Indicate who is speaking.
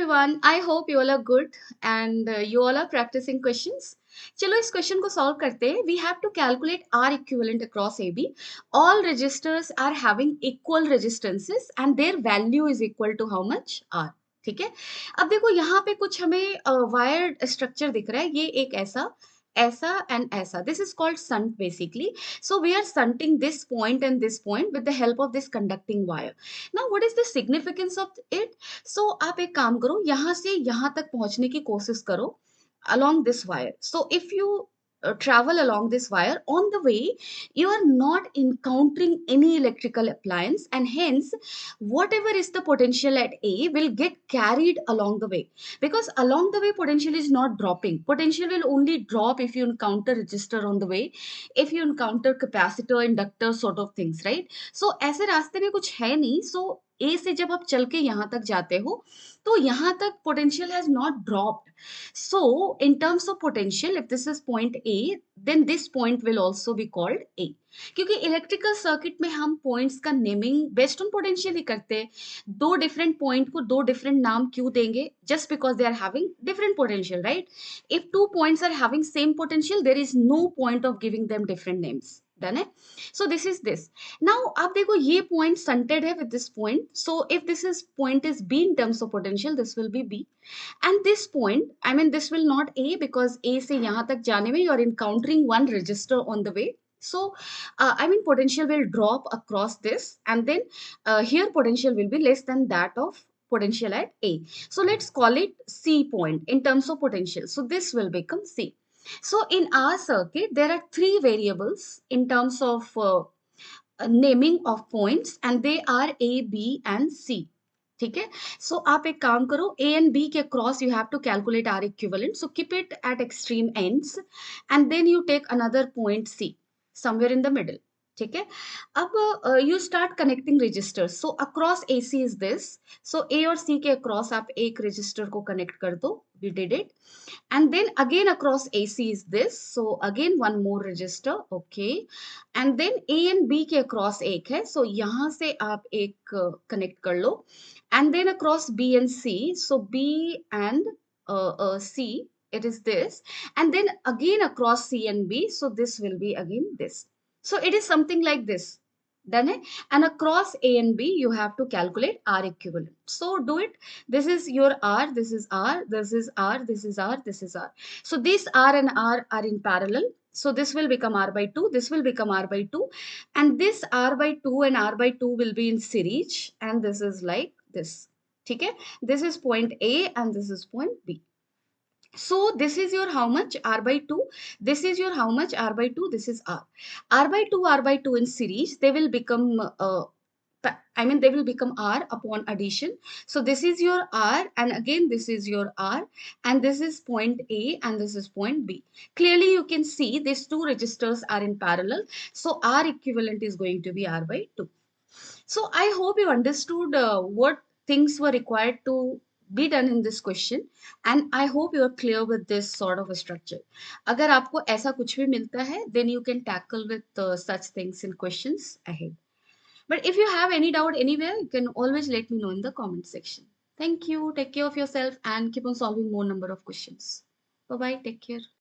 Speaker 1: everyone. I hope you all are good and you all are practicing questions. चलो इस question को solve करते हैं. We have to calculate R equivalent across AB. All resistors are having equal resistances and their value is equal to how much? R. ठीक है. अब देखो यहाँ पे कुछ हमें वायर स्ट्रक्चर दिख रहा है. ये एक ऐसा and ऐसा. This is called shunt basically. So we are shunting this point and this point with the help of this conducting wire. Now what is the significance of it? So आप एक काम करो, यहाँ से यहाँ तक पहुंचने की कोशिश करो along this wire. So if you travel along this wire, on the way you are not encountering any electrical appliance, and hence whatever is the potential at A will get carried along the way, because along the way potential is not dropping. Potential will only drop if you encounter resistor on the way, if you encounter capacitor, inductor sort of things, right? So ऐसे रास्ते में कुछ है नहीं. So A से जब आप चल के यहाँ तक जाते हो तो यहाँ तक potential has not dropped. So in terms of potential, if this is point A, then this point will also be called A. क्योंकि इलेक्ट्रिकल सर्किट में हम पॉइंट्स का नेमिंग बेस्ड ऑन पोटेंशियल ही करते हैं. दो डिफरेंट पॉइंट को दो different नाम क्यों देंगे? Just because they are having different potential, right? If two points are having same potential, there is no point of giving them different names. Done है. So this is this. Now आप देखो ये point shunted है with this point. So if this is point is B in terms of potential, this will be B. And this point, I mean, this will not A, because A से यहाँ तक जाने में you are encountering one resistor on the way. So, I mean, potential will drop across this, and then here potential will be less than that of potential at A. So let's call it C point in terms of potential. So this will become C. So in our circuit, there are three variables in terms of naming of points, and they are A, B, and C. ठीक है. सो आप एक काम करो, A and B के cross you have to calculate R equivalent. So keep it at extreme ends and then you take another point C somewhere in the middle. ठीक है. अब you start connecting resistors. So across A C is this. So A और C के across आप एक register को connect कर दो. We did it. And then again across AC is this. So again one more resistor. Okay. And then A and B के across एक है. So यहाँ से आप एक connect कर लो. And then across B and C. So B and C, it is this. And then again across C and B. So this will be again this. So it is something like this. Done it. And across A and B, you have to calculate R equivalent. So do it. This is your R, this is R, this is R, this is R, this is R. So these R and R are in parallel. So this will become R by 2, this will become R by 2. And this R by 2 and R by 2 will be in series. And this is like this. Okay? This is point A and this is point B. So this is your how much? R by 2. This is your how much? R by 2. This is R. R by 2 in series, they will become, they will become R upon addition. So this is your R, and again this is your R, and this is point A and this is point B. Clearly you can see these two resistors are in parallel. So R equivalent is going to be R by 2. So I hope you understood what things were required to be done in this question, and I hope you are clear with this sort of a structure. अगर आपको ऐसा कुछ भी मिलता है, then you can tackle with such things in questions ahead. But if you have any doubt anywhere, you can always let me know in the comment section. Thank you. Take care of yourself and keep on solving more number of questions. Bye bye. Take care.